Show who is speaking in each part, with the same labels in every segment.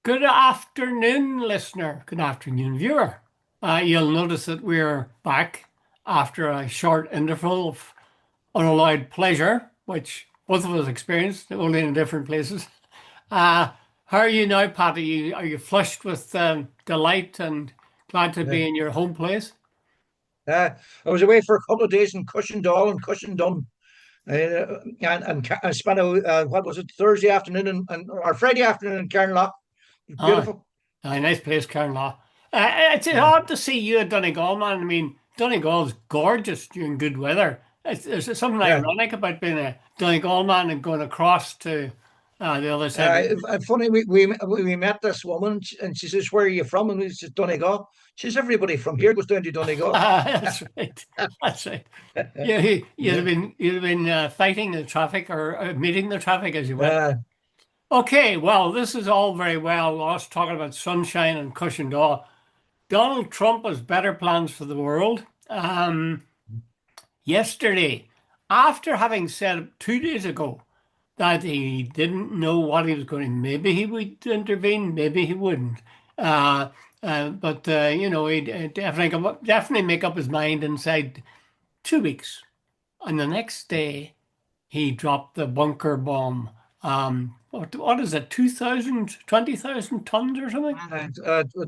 Speaker 1: Good afternoon, listener. Good afternoon, viewer. You'll notice that we're back after a short interval of unalloyed pleasure, which both of us experienced, only in different places. How are you now, Pat? Are you flushed with delight and glad to
Speaker 2: Yeah.
Speaker 1: be in your home place?
Speaker 2: Uh, I was away for a couple of days in Cushendall and Cushendun, I spent what was it, Thursday afternoon or Friday afternoon in Cairnlough.
Speaker 1: Ah,
Speaker 2: Beautiful.
Speaker 1: a nice place, Carnlaw. It's
Speaker 2: Yeah.
Speaker 1: hard to see you at Donegal, man. I mean, Donegal's gorgeous during good weather. There's something
Speaker 2: Yeah.
Speaker 1: ironic about being a Donegal man and going across to the other side.
Speaker 2: Funny, we met this woman and she says, "Where are you from?" And we said, "Donegal." She says, "Everybody from here goes down to Donegal."
Speaker 1: That's right. That's right. Yeah,
Speaker 2: Yeah.
Speaker 1: you'd have been fighting the traffic or meeting the traffic as you went.
Speaker 2: Uh,
Speaker 1: Okay, well, this is all very well. Us talking about sunshine and Cushendall. Donald Trump has better plans for the world. Yesterday, after having said 2 days ago that he didn't know what he was going, maybe he would intervene, maybe he wouldn't. Uh, he'd definitely make up his mind inside 2 weeks. And the next day, he dropped the bunker bomb. What is it, 2,000, 20,000 tons or something?
Speaker 2: I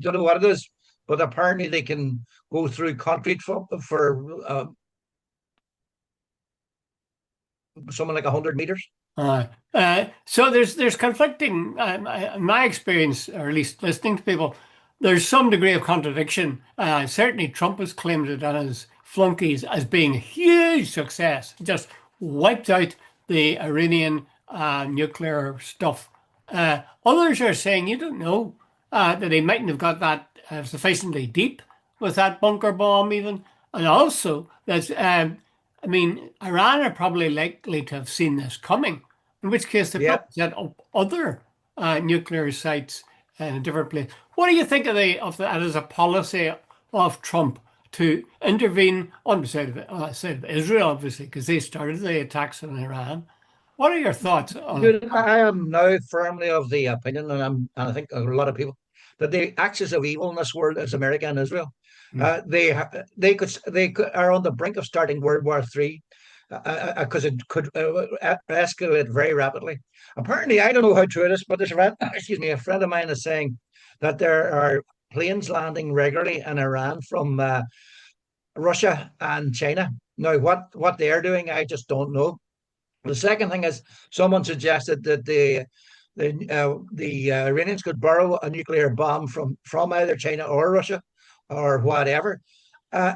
Speaker 2: don't know what it is, but apparently they can go through concrete for something like 100 meters.
Speaker 1: So there's conflicting, in my experience, or at least listening to people, there's some degree of contradiction. Certainly, Trump has claimed it on his flunkies as being a huge success, just wiped out the Iranian nuclear stuff. Others are saying you don't know that he mightn't have got that sufficiently deep with that bunker bomb, even, and also that I mean, Iran are probably likely to have seen this coming, in which case they
Speaker 2: Yeah.
Speaker 1: probably set up other nuclear sites in a different place. What do you think of that as a policy of Trump to intervene on the side of Israel, obviously, because they started the attacks on Iran? What are your thoughts on it?
Speaker 2: Dude, I am now firmly of the opinion, and I think a lot of people, that the axis of evil in this world is America and Israel.
Speaker 1: Hmm.
Speaker 2: They are on the brink of starting World War III because it could escalate very rapidly. Apparently, I don't know how true it is, but there's a friend, excuse me, a friend of mine is saying that there are planes landing regularly in Iran from Russia and China. Now, what they're doing, I just don't know. The second thing is someone suggested that the Iranians could borrow a nuclear bomb from either China or Russia or whatever. Uh,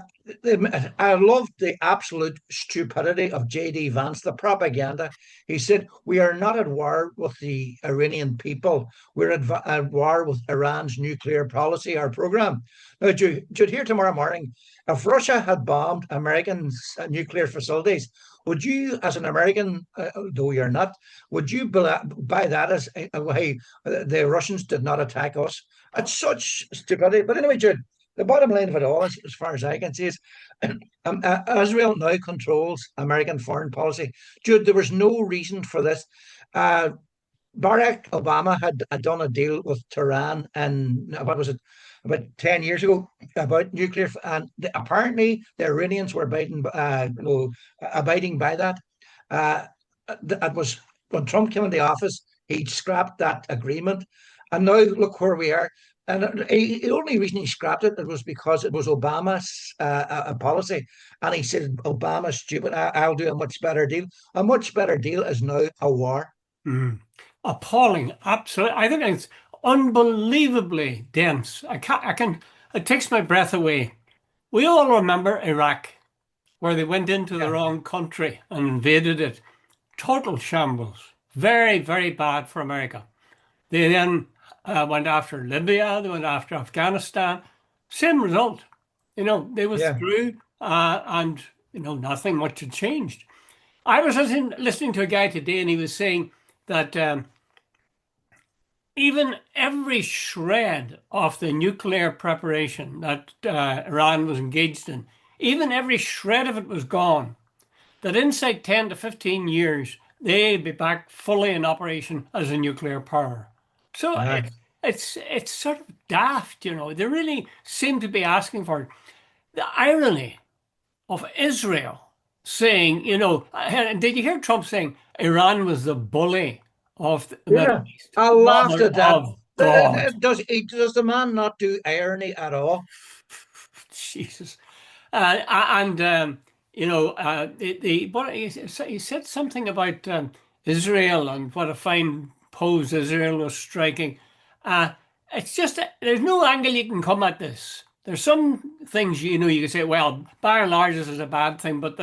Speaker 2: I loved the absolute stupidity of J.D. Vance, the propaganda. He said, "We are not at war with the Iranian people. We're at war with Iran's nuclear policy, our program." Now, do you hear tomorrow morning, if Russia had bombed American nuclear facilities, would you, as an American, though you're not, would you buy that as, hey, the Russians did not attack us? It's such stupidity. But anyway, Jude, the bottom line of it all, as far as I can see, is Israel now controls American foreign policy. Jude, there was no reason for this. Uh, Barack Obama had done a deal with Tehran, and what was it, about 10 years ago, about nuclear, and apparently the Iranians were abiding by that. Uh, that was when Trump came into office, he scrapped that agreement, and now look where we are. And the only reason he scrapped it was because it was Obama's a policy, and he said, "Obama's stupid. I'll do a much better deal." A much better deal is now a war.
Speaker 1: Mm. Appalling, absolutely. I think it's unbelievably dense. It takes my breath away. We all remember Iraq, where they went into the
Speaker 2: Yeah.
Speaker 1: wrong country and invaded it. Total shambles. Very, very bad for America. They then went after Libya, they went after Afghanistan. Same result. They
Speaker 2: Yeah.
Speaker 1: withdrew and, nothing much had changed. I was listening to a guy today and he was saying that even every shred of the nuclear preparation that Iran was engaged in, even every shred of it was gone. That inside 10 to 15 years, they'll be back fully in operation as a nuclear power. So
Speaker 2: Uh-huh.
Speaker 1: it's sort of daft, you know. They really seem to be asking for it. The irony of Israel saying, you know, did you hear Trump saying Iran was the bully of the Middle
Speaker 2: Yeah,
Speaker 1: East?
Speaker 2: I laughed
Speaker 1: Mother
Speaker 2: at that.
Speaker 1: of God.
Speaker 2: Does the man not do irony at all?
Speaker 1: Jesus. And you know, what he said something about Israel and what a fine pose Israel was striking. Uh, it's just there's no angle you can come at this. There's some things you know you can say, well, by and large, this is a bad thing, but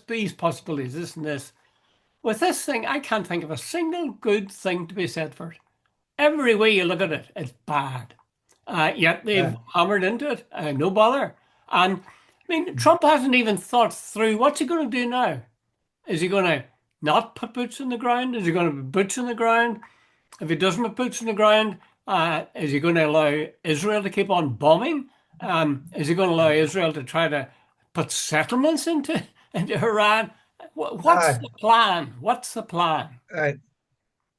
Speaker 1: these possibilities, this and this. With this thing, I can't think of a single good thing to be said for it. Every way you look at it, it's bad. Yet they've
Speaker 2: Yeah.
Speaker 1: hammered into it, no bother. And I mean, Trump hasn't even thought through what's he going to do now? Is he going to not put boots on the ground? Is he going to put boots on the ground? If he doesn't put boots on the ground, is he going to allow Israel to keep on bombing? Is he going to allow Israel to try to put settlements into Iran? What's
Speaker 2: Aye,
Speaker 1: the plan? What's the plan?
Speaker 2: aye.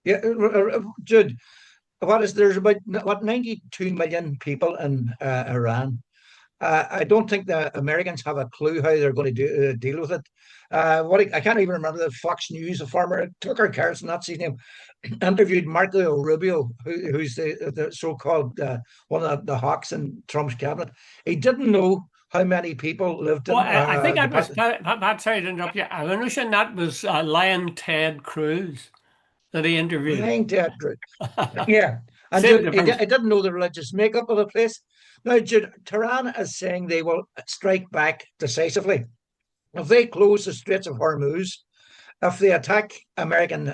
Speaker 2: Yeah, Jude, there's about what 92 million people in Iran. I don't think the Americans have a clue how they're going to deal with it. I can't even remember the Fox News, a former Tucker Carlson, that's his name, interviewed Marco Rubio, who's the so-called one of the hawks in Trump's cabinet. He didn't know how many people lived
Speaker 1: Oh,
Speaker 2: in
Speaker 1: I think that was
Speaker 2: the
Speaker 1: Pat, sorry to interrupt you. I'm notion that was Lion Ted Cruz that he interviewed.
Speaker 2: lying dead group. Yeah, and
Speaker 1: Same
Speaker 2: Jude,
Speaker 1: difference.
Speaker 2: I didn't know the religious makeup of the place. Now, Jude, Tehran is saying they will strike back decisively. If they close the Straits of Hormuz, if they attack American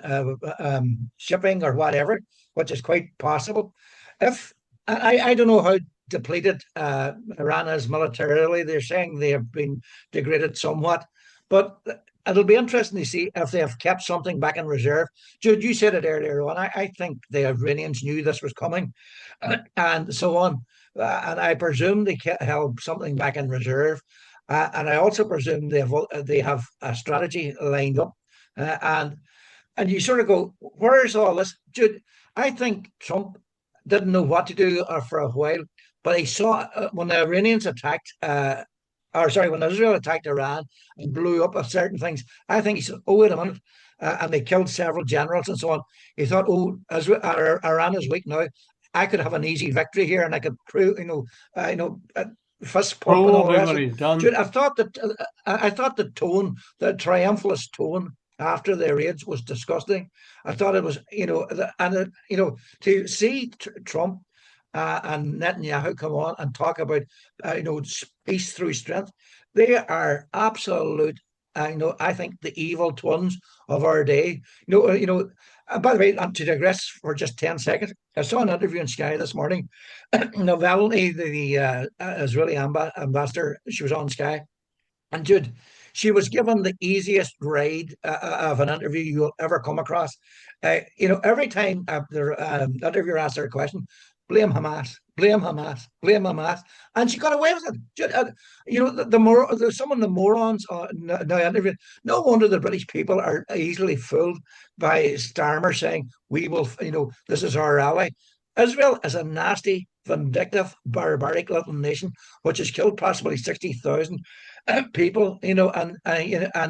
Speaker 2: shipping or whatever, which is quite possible, if I don't know how depleted Iran is militarily, they're saying they have been degraded somewhat, but it'll be interesting to see if they have kept something back in reserve. Jude, you said it earlier on. I think the Iranians knew this was coming, and so on. And I presume they held something back in reserve. And I also presume they have a strategy lined up. And you sort of go, where's all this? Jude, I think Trump didn't know what to do for a while, but he saw when the Iranians attacked, or sorry, when Israel attacked Iran and blew up certain things, I think he said, oh, wait a minute. And they killed several generals and so on. He thought, oh, Iran is weak now. I could have an easy victory here, and I could prove, fist pump and all the
Speaker 1: Probably
Speaker 2: rest
Speaker 1: what
Speaker 2: of it.
Speaker 1: he's done.
Speaker 2: Dude, I thought the tone, the triumphalist tone after their raids was disgusting. I thought it was, to see Trump and Netanyahu come on and talk about, peace through strength. They are absolute. I think the evil twins of our day. By the way, and to digress for just 10 seconds, I saw an interview in Sky this morning. Navalny, the Israeli ambassador, she was on Sky, and Jude, she was given the easiest grade of an interview you'll ever come across. Every time the interviewer asked her a question, blame Hamas, blame Hamas, blame Hamas, and she got away with it. Jude, some of the morons now interviewed. No wonder the British people are easily fooled by Starmer saying we will. This is our ally. Israel is a nasty, vindictive, barbaric little nation which has killed possibly 60,000 people, and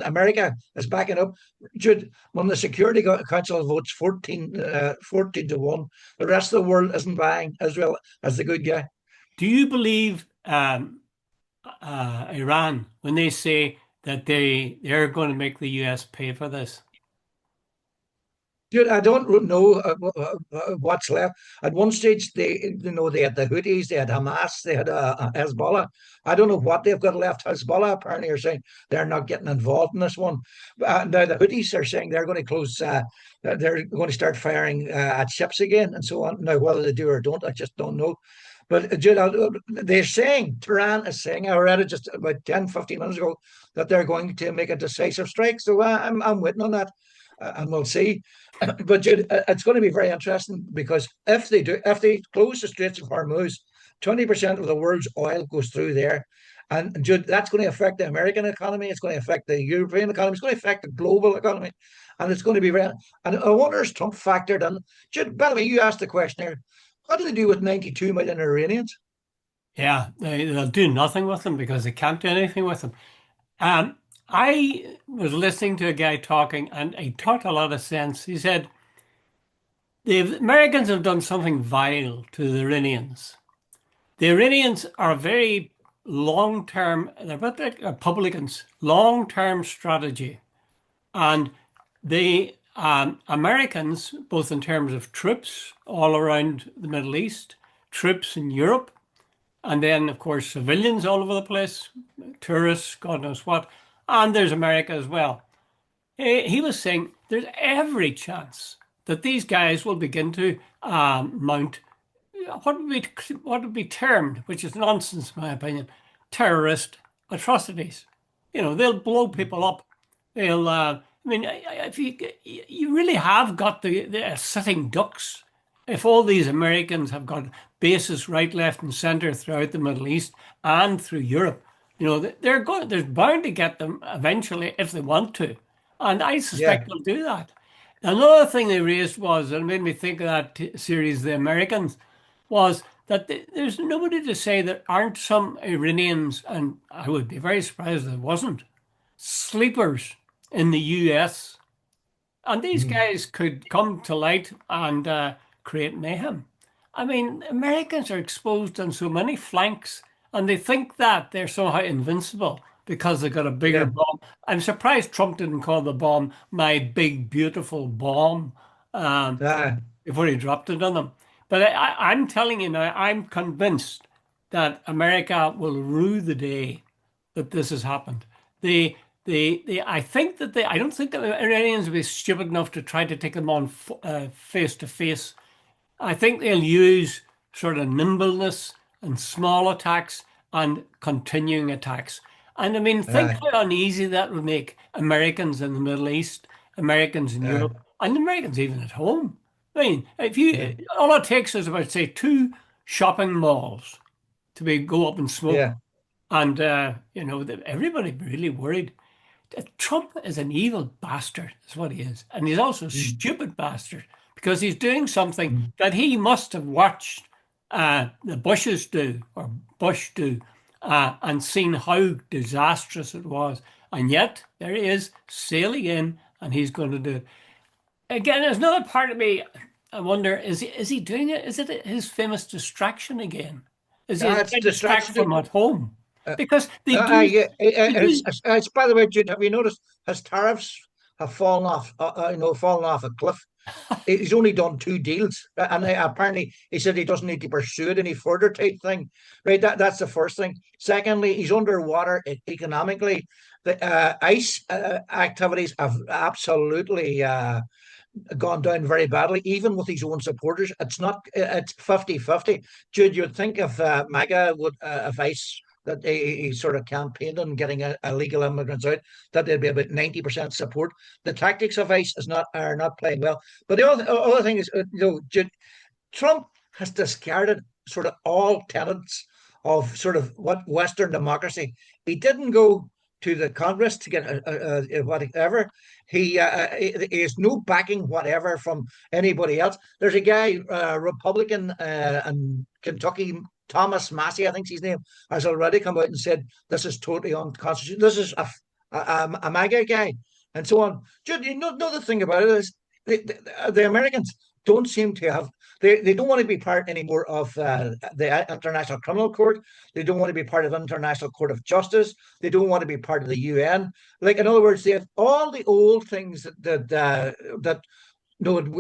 Speaker 2: America is backing up. Jude, when the Security Council votes 14 to 1, the rest of the world isn't buying Israel as the good guy.
Speaker 1: Do you believe Iran when they say that they're going to make the US pay for this?
Speaker 2: Dude, I don't know what's left. At one stage, they had the Houthis, they had Hamas, they had Hezbollah. I don't know what they've got left. Hezbollah apparently are saying they're not getting involved in this one. Now the Houthis are saying they're going to close. They're going to start firing at ships again and so on. Now whether they do or don't, I just don't know. But they're saying, Tehran is saying, I read it just about 10, 15 minutes ago, that they're going to make a decisive strike. So I'm waiting on that, and we'll see. But Jude, it's going to be very interesting because if they close the Straits of Hormuz, 20% of the world's oil goes through there. And Jude, that's going to affect the American economy. It's going to affect the European economy. It's going to affect the global economy. And it's going to be very. And I wonder if Trump factored in. Jude, by the way, you asked the question here. What do they do with 92 million Iranians?
Speaker 1: Yeah, they'll do nothing with them because they can't do anything with them. Um, I was listening to a guy talking, and he talked a lot of sense. He said the Americans have done something vile to the Iranians. The Iranians are very long-term, they're a bit like Republicans, long-term strategy. And the Americans, both in terms of troops all around the Middle East, troops in Europe, and then, of course, civilians all over the place, tourists, God knows what, and there's America as well. He was saying there's every chance that these guys will begin to mount what would be termed, which is nonsense in my opinion, terrorist atrocities. They'll blow people up. They'll. I mean, if you really have got the sitting ducks, if all these Americans have got bases right, left, and centre throughout the Middle East and through Europe, they're going. There's bound to get them eventually if they want to, and I
Speaker 2: Yeah.
Speaker 1: suspect they'll do that. Another thing they raised was, and it made me think of that series, The Americans, was that there's nobody to say there aren't some Iranians, and I would be very surprised if there wasn't, sleepers in the US. And these
Speaker 2: Mm.
Speaker 1: guys could come to light and create mayhem. I mean, Americans are exposed on so many flanks, and they think that they're somehow invincible because they've got a bigger
Speaker 2: Yeah.
Speaker 1: bomb. I'm surprised Trump didn't call the bomb my big, beautiful bomb. Um,
Speaker 2: Uh,
Speaker 1: before he dropped it on them. But I'm telling you now, I'm convinced that America will rue the day that this has happened. I think that I don't think the Iranians will be stupid enough to try to take them on face to face. I think they'll use sort of nimbleness and small attacks and continuing attacks. And I mean, think
Speaker 2: uh,
Speaker 1: how uneasy that would make Americans in the Middle East, Americans in
Speaker 2: uh,
Speaker 1: Europe, and Americans even at home. I mean, if
Speaker 2: yeah.
Speaker 1: you all it takes is about say two shopping malls to be go up in smoke,
Speaker 2: Yeah.
Speaker 1: and everybody really worried. Trump is an evil bastard, is what he is. And he's also a
Speaker 2: Mm.
Speaker 1: stupid bastard because he's doing something
Speaker 2: Mm.
Speaker 1: that he must have watched the Bushes do or Bush do and seen how disastrous it was. And yet there he is sailing in and he's going to do it. Again, there's another part of me, I wonder, is he doing it? Is it his famous distraction again? Is he
Speaker 2: It's
Speaker 1: trying to distract
Speaker 2: distraction.
Speaker 1: from at home?
Speaker 2: Uh,
Speaker 1: Because they do,
Speaker 2: yeah,
Speaker 1: they do.
Speaker 2: it's by the way, Jude, have you noticed his tariffs have fallen off? Fallen off a cliff. He's only done two deals, and apparently he said he doesn't need to pursue it any further. Type thing, right? That's the first thing. Secondly, he's underwater economically. The ice activities have absolutely gone down very badly, even with his own supporters. It's 50-50. Jude, you'd think if MAGA would, if ICE, that he sort of campaigned on getting illegal immigrants out, that there'd be about 90% support. The tactics of ICE are not playing well. But the other thing is, Jude, Trump has discarded sort of all tenets of sort of what Western democracy. He didn't go to the Congress to get whatever. He has no backing whatever from anybody else. There's a guy, Republican in Kentucky, Thomas Massey, I think's his name, has already come out and said this is totally unconstitutional. This is a MAGA guy, and so on. You know, another thing about it is the Americans don't seem to have they don't want to be part anymore of the International Criminal Court. They don't want to be part of the International Court of Justice. They don't want to be part of the UN. Like in other words, they have all the old things that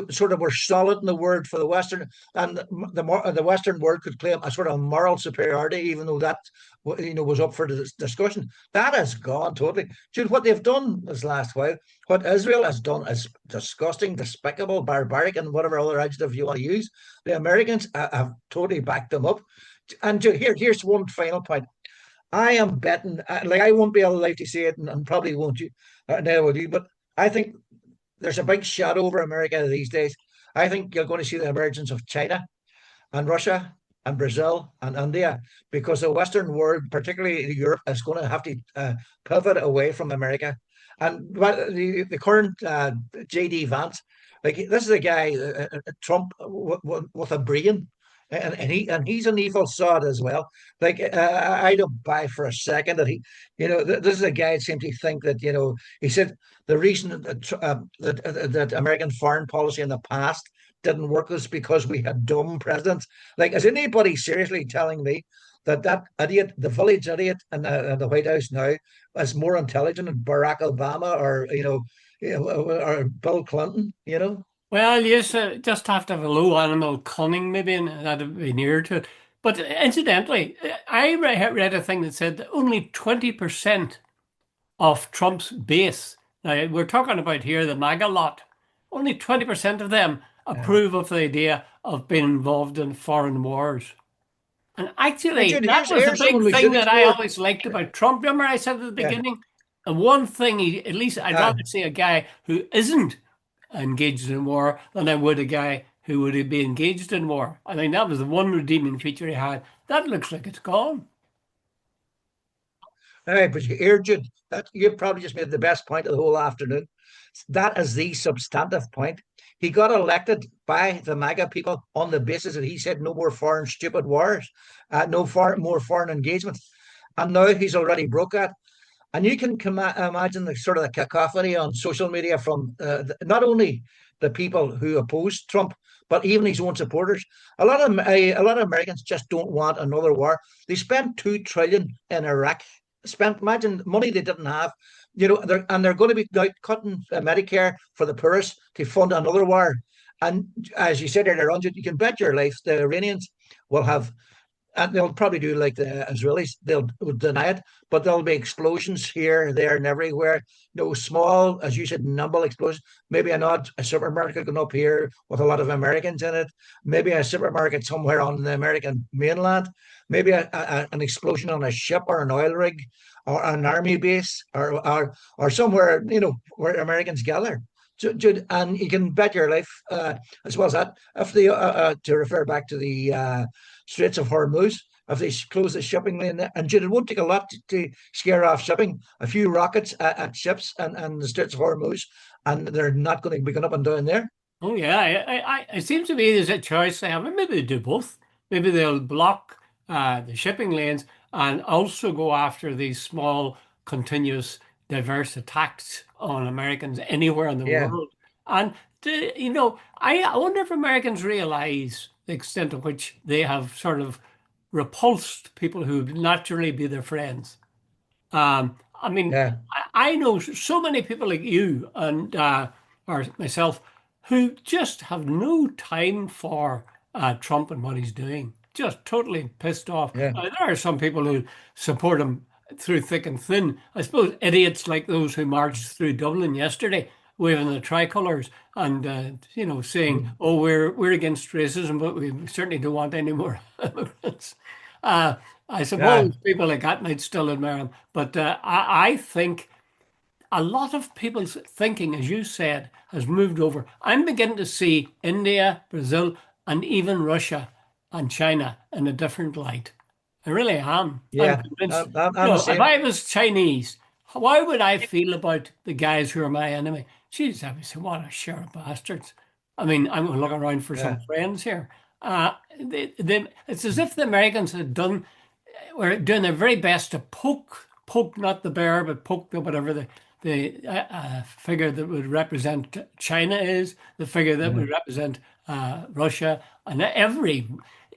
Speaker 2: sort of were solid in the word for the Western, and the Western world could claim a sort of moral superiority, even though that was up for discussion. That has gone totally. Dude, what they've done this last while, what Israel has done is disgusting, despicable, barbaric, and whatever other adjective you want to use. The Americans have totally backed them up. And here's one final point. I am betting, like I won't be allowed to say it, and probably won't you, neither will you, but I think there's a big shadow over America these days. I think you're going to see the emergence of China and Russia and Brazil and India because the Western world, particularly Europe, is going to have to pivot away from America. And the current JD Vance, like this is a guy, Trump, with a brain. and he's an evil sod as well. Like I don't buy for a second that he, this is a guy that seems to think that he said the reason that American foreign policy in the past didn't work was because we had dumb presidents. Like, is anybody seriously telling me that idiot, the village idiot in the White House now, is more intelligent than Barack Obama or or Bill Clinton?
Speaker 1: Well, yes, just have to have a low animal cunning, maybe, and that'd be near to it. But incidentally, I read a thing that said that only 20% of Trump's base, now we're talking about here the MAGA lot, only 20% of them
Speaker 2: Yeah.
Speaker 1: approve of the idea of being involved in foreign wars. And actually,
Speaker 2: Jude,
Speaker 1: that was the
Speaker 2: here's
Speaker 1: big
Speaker 2: someone we
Speaker 1: thing
Speaker 2: should
Speaker 1: that I
Speaker 2: explore.
Speaker 1: always liked about Trump. Remember, I said at the
Speaker 2: Yeah.
Speaker 1: beginning, and one thing at least I'd
Speaker 2: Uh,
Speaker 1: rather see a guy who isn't engaged in war than I would a guy who would be engaged in war. I mean, that was the one redeeming feature he had. That looks like it's gone.
Speaker 2: all right, but here, Jude, that you probably just made the best point of the whole afternoon. That is the substantive point. He got elected by the MAGA people on the basis that he said no more foreign stupid wars, no more foreign engagement. And now he's already broke that. And you can imagine the sort of the cacophony on social media from not only the people who oppose Trump, but even his own supporters. A lot of Americans just don't want another war. They spent 2 trillion in Iraq. Imagine money they didn't have. They're going to be now cutting Medicare for the poorest to fund another war. And as you said earlier on, you can bet your life the Iranians will have, and they'll probably do like the Israelis. They'll deny it, but there'll be explosions here, there, and everywhere. Small, as you said, nimble explosions. Maybe a supermarket going up here with a lot of Americans in it. Maybe a supermarket somewhere on the American mainland. Maybe an explosion on a ship or an oil rig or an army base or somewhere where Americans gather. And you can bet your life, as well as that, if they to refer back to the Straits of Hormuz, if they close the shipping lane there. And it won't take a lot to scare off shipping. A few rockets at ships and the Straits of Hormuz, and they're not going to be going up and down there.
Speaker 1: Oh yeah, it seems to me there's a choice they have. Maybe they do both. Maybe they'll block the shipping lanes and also go after these small, continuous, diverse attacks on Americans anywhere in the
Speaker 2: Yeah,
Speaker 1: world. And I wonder if Americans realize the extent to which they have sort of repulsed people who would naturally be their friends. I mean,
Speaker 2: yeah,
Speaker 1: I know so many people like you and or myself who just have no time for Trump and what he's doing. Just totally pissed off.
Speaker 2: yeah,
Speaker 1: There are some people who support him through thick and thin. I suppose idiots like those who marched through Dublin yesterday, waving the tricolours and saying,
Speaker 2: mm,
Speaker 1: "Oh, we're against racism, but we certainly don't want any more immigrants." Uh, I
Speaker 2: yeah,
Speaker 1: suppose people like that might still admire him, but I think a lot of people's thinking, as you said, has moved over. I'm beginning to see India, Brazil, and even Russia and China in a different light. I really am. I'm
Speaker 2: yeah.
Speaker 1: convinced.
Speaker 2: I'm the
Speaker 1: If
Speaker 2: same.
Speaker 1: I was Chinese, why would I feel about the guys who are my enemy? Jeez, I would say, what a share of bastards. I mean, I'm looking around for some
Speaker 2: Yeah,
Speaker 1: friends here. It's as if the Americans were doing their very best to poke not the bear, but poke the whatever the figure that would represent China is, the figure that
Speaker 2: yeah,
Speaker 1: would represent Russia, and every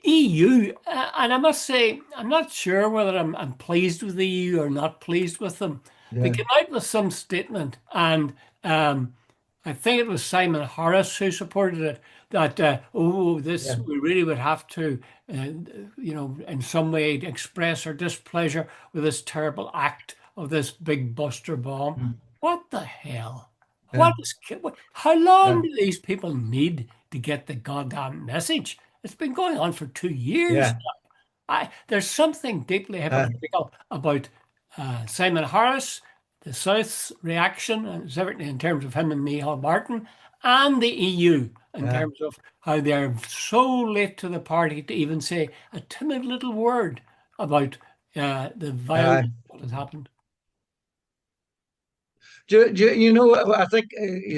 Speaker 1: EU. And I must say, I'm not sure whether I'm pleased with the EU or not pleased with them. They
Speaker 2: yeah,
Speaker 1: came out with some statement, and I think it was Simon Harris who supported it. That this
Speaker 2: yeah,
Speaker 1: we really would have to, in some way express our displeasure with this terrible act of this big Buster bomb.
Speaker 2: mm,
Speaker 1: What the hell?
Speaker 2: yeah,
Speaker 1: How long
Speaker 2: yeah,
Speaker 1: do these people need to get the goddamn message? It's been going on for 2 years.
Speaker 2: yeah,
Speaker 1: There's something deeply
Speaker 2: uh,
Speaker 1: hypocritical about Simon Harris, the South's reaction, and certainly in terms of him and Micheál Martin, and the EU in
Speaker 2: uh,
Speaker 1: terms of how they're so late to the party to even say a timid little word about the
Speaker 2: uh,
Speaker 1: violence that has happened.
Speaker 2: I think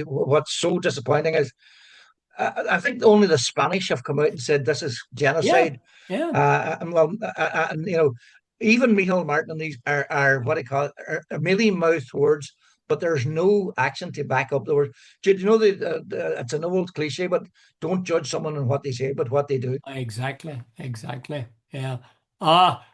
Speaker 2: what's so disappointing is I think only the Spanish have come out and said this is
Speaker 1: Yeah,
Speaker 2: genocide.
Speaker 1: yeah,
Speaker 2: And even Michael Martin and these are what I call it, are mealy mouthed words, but there's no action to back up the words. Do you know it's an old cliche, but don't judge someone on what they say, but what they do.
Speaker 1: exactly, exactly. Yeah.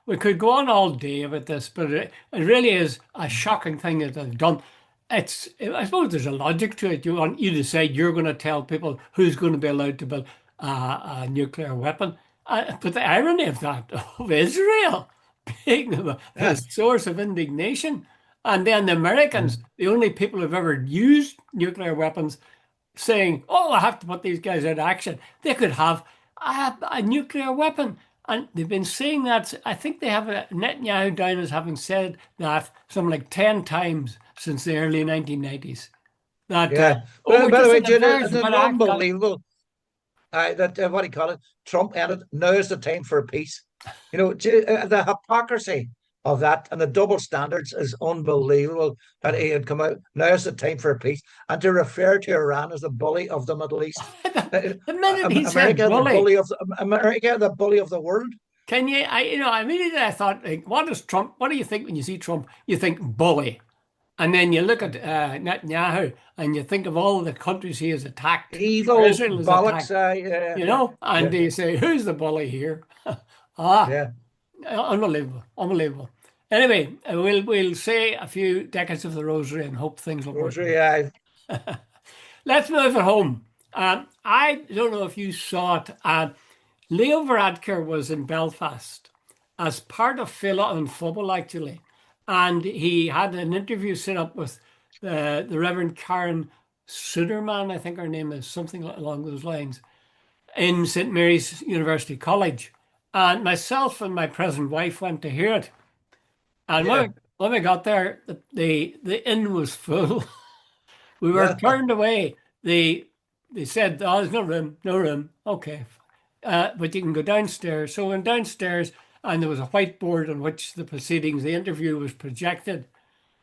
Speaker 1: We could go on all day about this, but it really is a shocking thing that they've done. I suppose there's a logic to it. You decide you're going to tell people who's going to be allowed to build a nuclear weapon. But the irony of that, of Israel being the
Speaker 2: Yeah,
Speaker 1: source of indignation, and then the
Speaker 2: yeah,
Speaker 1: Americans, the only people who've ever used nuclear weapons, saying, "Oh, I have to put these guys out of action." They could have a nuclear weapon, and they've been saying that. I think they have Netanyahu down as having said that something like 10 times since the early 1990s. That
Speaker 2: yeah.
Speaker 1: oh, we're
Speaker 2: By the
Speaker 1: just
Speaker 2: way,
Speaker 1: on the
Speaker 2: Jude,
Speaker 1: verge
Speaker 2: it's
Speaker 1: of an act.
Speaker 2: unbelievable. That what do you call it? Trump ended. Now is the time for peace. The hypocrisy of that and the double standards is unbelievable. That he had come out. Now is the time for peace, and to refer to Iran as the bully of the Middle East.
Speaker 1: The minute he said
Speaker 2: America,
Speaker 1: bully,
Speaker 2: The bully of the world.
Speaker 1: can you? Immediately I thought, like, what is Trump? What do you think when you see Trump? You think bully. And then you look at Netanyahu and you think of all the countries he has attacked, or
Speaker 2: Evil
Speaker 1: Israel has
Speaker 2: bollocks.
Speaker 1: attacked, and
Speaker 2: Yeah,
Speaker 1: you say, who's the bully here? Ah,
Speaker 2: yeah.
Speaker 1: unbelievable, unbelievable. Anyway, we'll say a few decades of the rosary and hope things will work
Speaker 2: Rosary, yeah,
Speaker 1: out. Let's move it home. I don't know if you saw it. Leo Varadkar was in Belfast as part of Fila on Football, actually. And he had an interview set up with the Reverend Karen Suderman, I think her name is, something along those lines, in St. Mary's University College. And myself and my present wife went to hear it. And
Speaker 2: yeah,
Speaker 1: when we got there, the inn was full. We were
Speaker 2: yeah,
Speaker 1: turned away. They said, "Oh, there's no room, no room." Okay, but you can go downstairs. So we went downstairs, and there was a whiteboard on which the proceedings, the interview, was projected,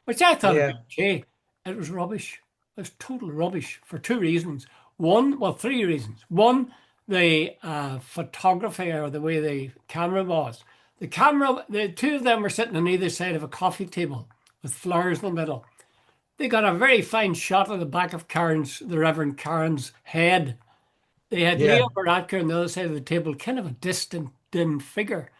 Speaker 1: which I thought would be
Speaker 2: yeah,
Speaker 1: okay. It was rubbish. It was total rubbish for two reasons. One, well, three reasons. One, the photography or the way the camera was. The two of them were sitting on either side of a coffee table with flowers in the middle. They got a very fine shot of the back of the Reverend Karen's head. They had
Speaker 2: yeah,
Speaker 1: Leo Varadkar on the other side of the table, kind of a distant, dim figure.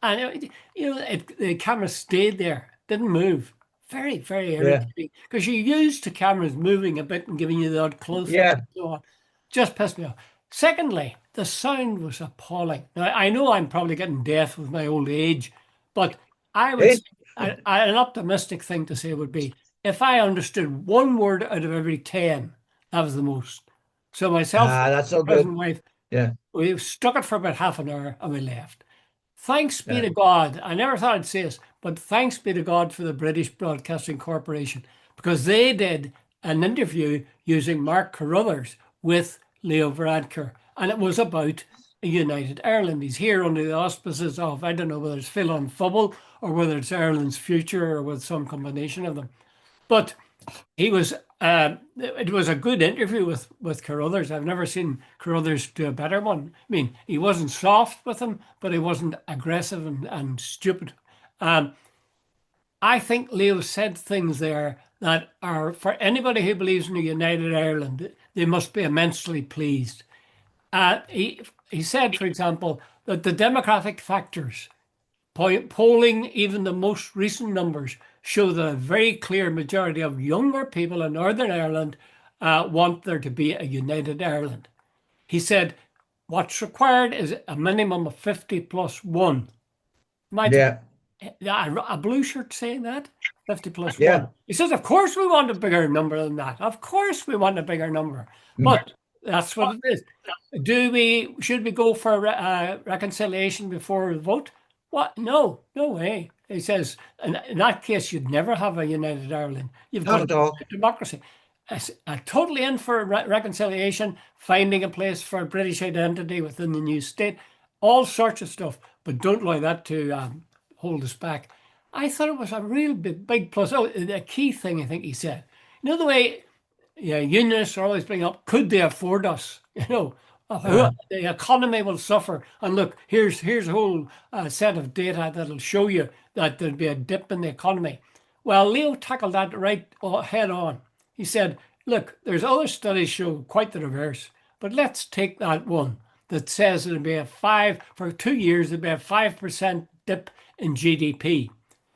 Speaker 1: And, the camera stayed there, didn't move. Very, very
Speaker 2: yeah,
Speaker 1: irritating. Because you're used to cameras moving a bit and giving you the odd close up
Speaker 2: yeah.
Speaker 1: and so on. Just pissed me off. Secondly, the sound was appalling. Now, I know I'm probably getting deaf with my old age, but I would say
Speaker 2: Hey,
Speaker 1: an optimistic thing to say would be if I understood one word out of every 10, that was the most. So myself,
Speaker 2: that's
Speaker 1: my
Speaker 2: so good.
Speaker 1: present wife,
Speaker 2: Yeah,
Speaker 1: we stuck it for about half an hour and we left. Thanks be
Speaker 2: yeah,
Speaker 1: to God. I never thought I'd say this, but thanks be to God for the British Broadcasting Corporation because they did an interview using Mark Carruthers with Leo Varadkar, and it was about a united Ireland. He's here under the auspices of, I don't know whether it's Phil on Fubble or whether it's Ireland's future or with some combination of them. But he was it was a good interview with Carruthers. I've never seen Carruthers do a better one. I mean, he wasn't soft with him, but he wasn't aggressive and stupid. Um, I think Leo said things there that are for anybody who believes in a united Ireland, they must be immensely pleased. He said, for example, that the demographic factors polling, even the most recent numbers, show that a very clear majority of younger people in Northern Ireland want there to be a united Ireland. He said, what's required is a minimum of 50 plus one. Imagine
Speaker 2: yeah,
Speaker 1: a blue shirt saying that, 50 plus one.
Speaker 2: yeah.
Speaker 1: He says, of course we want a bigger number than that. Of course we want a bigger number.
Speaker 2: Mm.
Speaker 1: But that's what it is. Should we go for reconciliation before we vote? What? No, no way. He says, in that case, you'd never have a united Ireland. You've
Speaker 2: Not
Speaker 1: got
Speaker 2: at all.
Speaker 1: a democracy. Totally in for reconciliation, finding a place for British identity within the new state, all sorts of stuff. But don't allow that to hold us back. I thought it was a real big plus. Oh, the key thing I think he said. You know the way yeah, unionists are always bringing up, could they afford us?
Speaker 2: Uh,
Speaker 1: The economy will suffer. And look, here's a whole set of data that'll show you that there'll be a dip in the economy. Well, Leo tackled that right head on. He said, look, there's other studies show quite the reverse, but let's take that one that says it'll be a for 2 years, it'll be a 5% dip in GDP.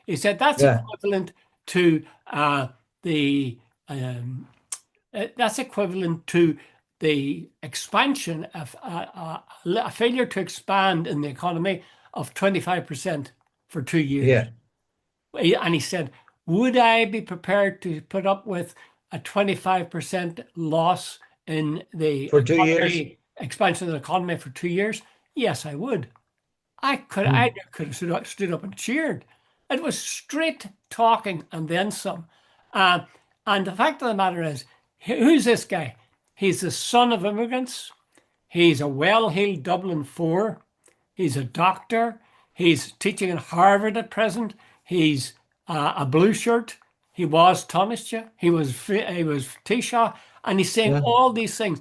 Speaker 1: He said that's
Speaker 2: yeah,
Speaker 1: equivalent to the um, that's equivalent to the expansion of a failure to expand in the economy of 25% for 2 years.
Speaker 2: yeah.
Speaker 1: And he said, would I be prepared to put up with a 25% loss in the
Speaker 2: For 2 years.
Speaker 1: expansion of the economy for 2 years? Yes, I would. I
Speaker 2: Mm.
Speaker 1: could have stood up and cheered. It was straight talking and then some. Uh, and the fact of the matter is, who's this guy? He's the son of immigrants. He's a well-heeled Dublin Four. He's a doctor. He's teaching at Harvard at present. He's a blue shirt. He was Taoiseach. He was Taoiseach, and he's saying
Speaker 2: Yeah.
Speaker 1: all these things.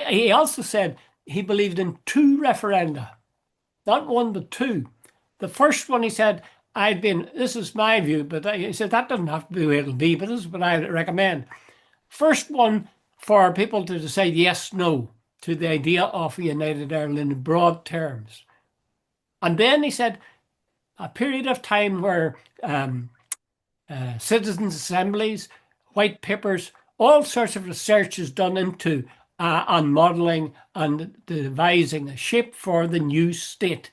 Speaker 1: He also said he believed in two referenda, not one but two. The first one he said, this is my view, but he said that doesn't have to be the way it'll be, but this is what I recommend. First one for people to decide yes, no to the idea of a united Ireland in broad terms. And then he said a period of time where citizens' assemblies, white papers, all sorts of research is done into on modelling and devising a shape for the new state.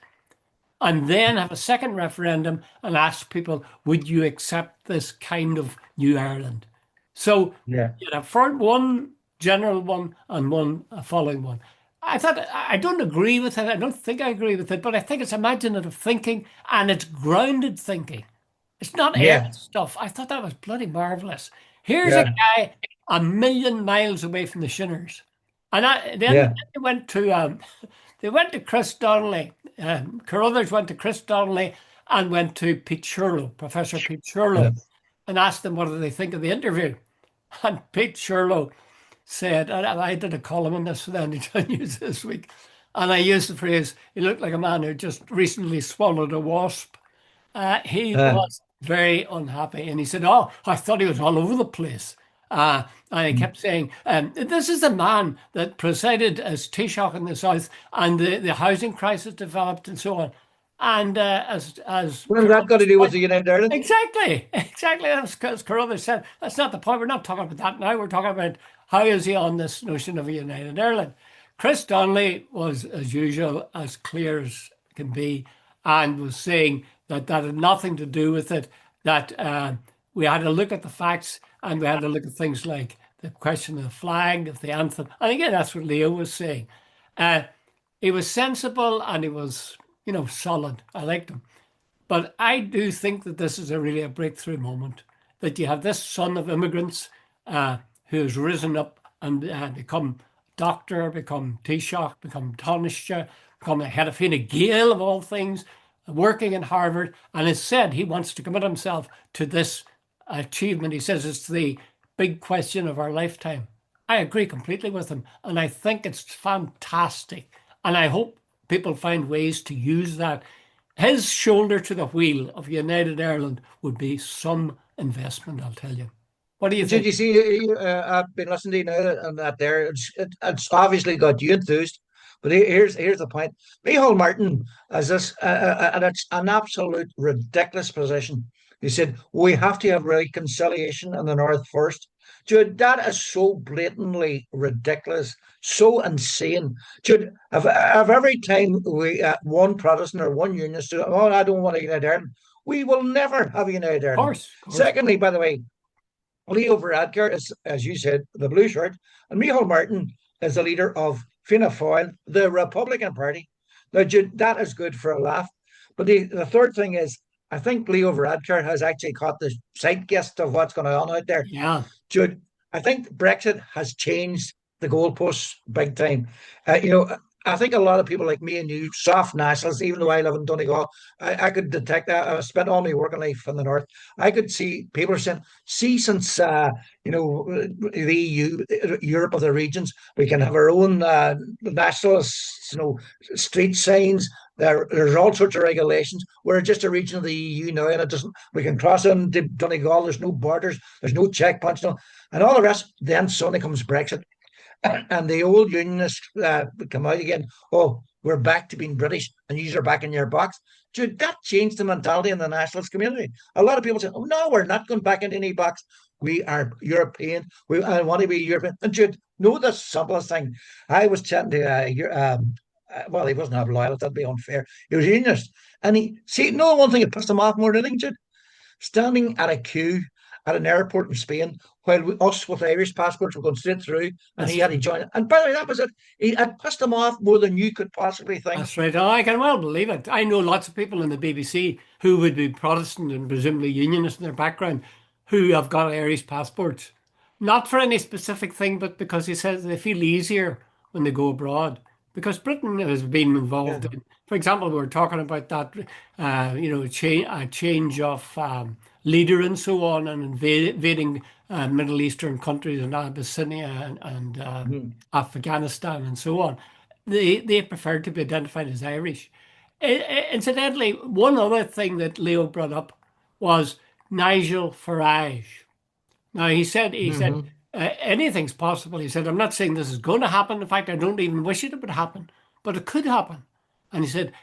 Speaker 1: And then have a second referendum and ask people, would you accept this kind of new Ireland? So
Speaker 2: Yeah.
Speaker 1: you have for one general one and one following one. I thought I don't agree with it. I don't think I agree with it, but I think it's imaginative thinking and it's grounded thinking. It's not air
Speaker 2: Yeah.
Speaker 1: stuff. I thought that was bloody marvelous. Here's a
Speaker 2: Yeah.
Speaker 1: guy a million miles away from the Shinners, and then
Speaker 2: Yeah.
Speaker 1: they went to Chris Donnelly. Carruthers went to Chris Donnelly and went to Pete Shirlow, Professor Pete
Speaker 2: Yeah.
Speaker 1: Shirlow, and asked them what do they think of the interview. And Pete Shirlow said, and I did a column on this for the Anytime News this week, and I used the phrase, he looked like a man who just recently swallowed a wasp. He
Speaker 2: Uh,
Speaker 1: was very unhappy, and he said, "Oh, I thought he was all over the place." And he kept saying, "This is the man that presided as Taoiseach in the South, and the housing crisis developed, and so on." And as
Speaker 2: what has that got to
Speaker 1: Carruthers
Speaker 2: do with the
Speaker 1: pointed,
Speaker 2: United Ireland?
Speaker 1: exactly, as Carruthers said, that's not the point. We're not talking about that now. We're talking about how is he on this notion of a united Ireland. Chris Donnelly was, as usual, as clear as can be, and was saying that that had nothing to do with it, that we had to look at the facts and we had to look at things like the question of the flag, of the anthem. And again, that's what Leo was saying. Uh, he was sensible and he was, solid. I liked him. But I do think that this is really a breakthrough moment, that you have this son of immigrants who has risen up and become doctor, become Taoiseach, become Taoiseach, become the head of Fine Gael of all things, working in Harvard, and has said he wants to commit himself to this achievement. He says it's the big question of our lifetime. I agree completely with him, and I think it's fantastic. And I hope people find ways to use that. His shoulder to the wheel of United Ireland would be some investment, I'll tell you. What do you
Speaker 2: Did
Speaker 1: think?
Speaker 2: you see? I've been listening to you now and that there. It's obviously got you enthused. But here's the point. Micheál Martin has this, and it's an absolute ridiculous position. He said we have to have reconciliation in the north first. Jude, that is so blatantly ridiculous, so insane. Jude, if every time we one Protestant or one Unionist, oh, I don't want a United Ireland, we will never have a United
Speaker 1: Of
Speaker 2: Ireland.
Speaker 1: course, of course.
Speaker 2: Secondly, by the way, Leo Varadkar is, as you said, the blue shirt, and Micheál Martin is the leader of Fianna Fáil, the Republican Party. Now, Jude, that is good for a laugh. But the third thing is, I think Leo Varadkar has actually caught the zeitgeist of what's going on out there.
Speaker 1: Yeah.
Speaker 2: Jude, I think Brexit has changed the goalposts big time. You know, I think a lot of people like me and you, soft nationalists, even though I live in Donegal, I could detect that. I spent all my working life in the north. I could see people are saying, see, since the EU, Europe of the regions, we can have our own nationalists, street signs. There's all sorts of regulations. We're just a region of the EU now, and it doesn't. We can cross into Donegal. There's no borders. There's no checkpoints, no, and all the rest. Then suddenly comes Brexit, and the old unionists come out again. Oh, we're back to being British, and you are back in your box. Dude, that changed the mentality in the nationalist community. A lot of people say, "Oh no, we're not going back into any box. We are European. I want to be European." And Jude, know the simplest thing. I was chatting to well, he wasn't have loyal. That'd be unfair. He was a unionist, and he see. No, one thing that pissed him off more than anything, Jude, standing at a queue at an airport in Spain while us with Irish passports were going straight through, and
Speaker 1: That's
Speaker 2: he had to join. And by the way, that was it. He had pissed him off more than you could possibly think.
Speaker 1: That's right. Oh, I can well believe it. I know lots of people in the BBC who would be Protestant and presumably Unionist in their background who have got Irish passports. Not for any specific thing, but because he says they feel easier when they go abroad. Because Britain has been
Speaker 2: Yeah.
Speaker 1: involved in, for example, we were talking about that, change of leader and so on, and invading Middle Eastern countries and Abyssinia and
Speaker 2: Mm.
Speaker 1: Afghanistan and so on. They preferred to be identified as Irish. Incidentally, one other thing that Leo brought up was Nigel Farage. Now he said
Speaker 2: Mm-hmm.
Speaker 1: anything's possible. He said, I'm not saying this is going to happen. In fact, I don't even wish it would happen, but it could happen. And he said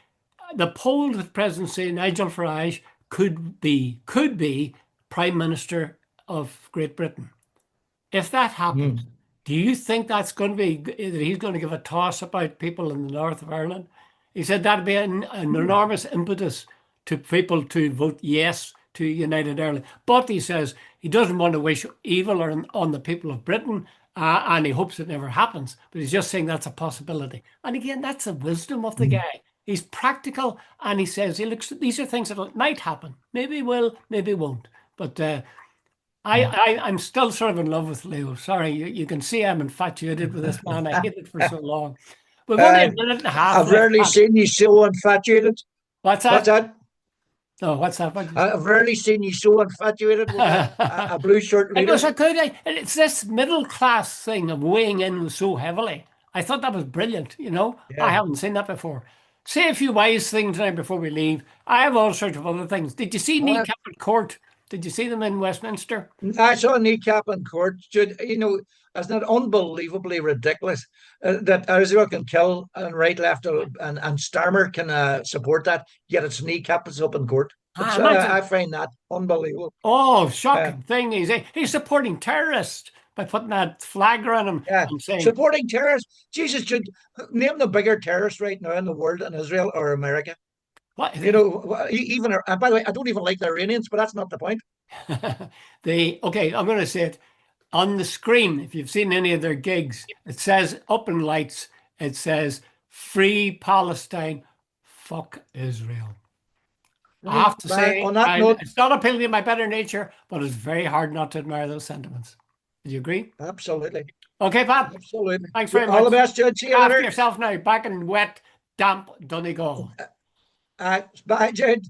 Speaker 1: the poll that President say Nigel Farage could be Prime Minister of Great Britain. If that happens,
Speaker 2: Mm.
Speaker 1: do you think that's going to be that he's going to give a toss about people in the north of Ireland? He said that'd be an enormous impetus to people to vote yes to United Ireland. But he says he doesn't want to wish evil on the people of Britain, and he hopes it never happens. But he's just saying that's a possibility. And again, that's the wisdom of the
Speaker 2: Mm.
Speaker 1: guy. He's practical, and he says he looks. These are things that might happen. Maybe will, maybe won't. But I'm still sort of in love with Leo. Sorry, you can see I'm infatuated with this man. I hate it for so long. We've only a
Speaker 2: Uh,
Speaker 1: minute and a half
Speaker 2: I've
Speaker 1: left,
Speaker 2: rarely
Speaker 1: Pat.
Speaker 2: seen you so infatuated.
Speaker 1: What's
Speaker 2: What's
Speaker 1: that?
Speaker 2: that?
Speaker 1: Oh, what's that? What you
Speaker 2: I've rarely seen you so infatuated with
Speaker 1: say?
Speaker 2: a blue shirt
Speaker 1: It was
Speaker 2: leader.
Speaker 1: a good. It's this middle class thing of weighing in so heavily. I thought that was brilliant. I
Speaker 2: Yeah.
Speaker 1: haven't seen that before. Say a few wise things now before we leave. I have all sorts of other things. Did you see
Speaker 2: Uh,
Speaker 1: Kneecap at Court? Did you see them in Westminster?
Speaker 2: I saw a kneecap in court. Isn't it unbelievably ridiculous that Israel can kill and right, left, and Starmer can support that, yet its kneecap is up in court. It's I
Speaker 1: Imagine.
Speaker 2: find that unbelievable.
Speaker 1: Oh,
Speaker 2: Uh,
Speaker 1: shocking thing. He's supporting terrorists by putting that flag around him
Speaker 2: yeah,
Speaker 1: and saying,
Speaker 2: supporting terrorists. Jesus, should name the bigger terrorists right now in the world in Israel or America.
Speaker 1: what?
Speaker 2: Even and by the way, I don't even like the Iranians, but that's not the point.
Speaker 1: Okay, I'm going to say it on the screen. If you've seen any of their gigs, it says up in lights, it says Free Palestine, fuck Israel. I
Speaker 2: Well,
Speaker 1: have to say,
Speaker 2: on that note,
Speaker 1: it's not appealing to my better nature, but it's very hard not to admire those sentiments. Do you agree?
Speaker 2: absolutely,
Speaker 1: Okay, Pat,
Speaker 2: absolutely.
Speaker 1: thanks very
Speaker 2: All the
Speaker 1: much.
Speaker 2: best, Jude. See
Speaker 1: Look
Speaker 2: you
Speaker 1: after
Speaker 2: later.
Speaker 1: yourself now, back in wet, damp Donegal.
Speaker 2: Bye, Jude.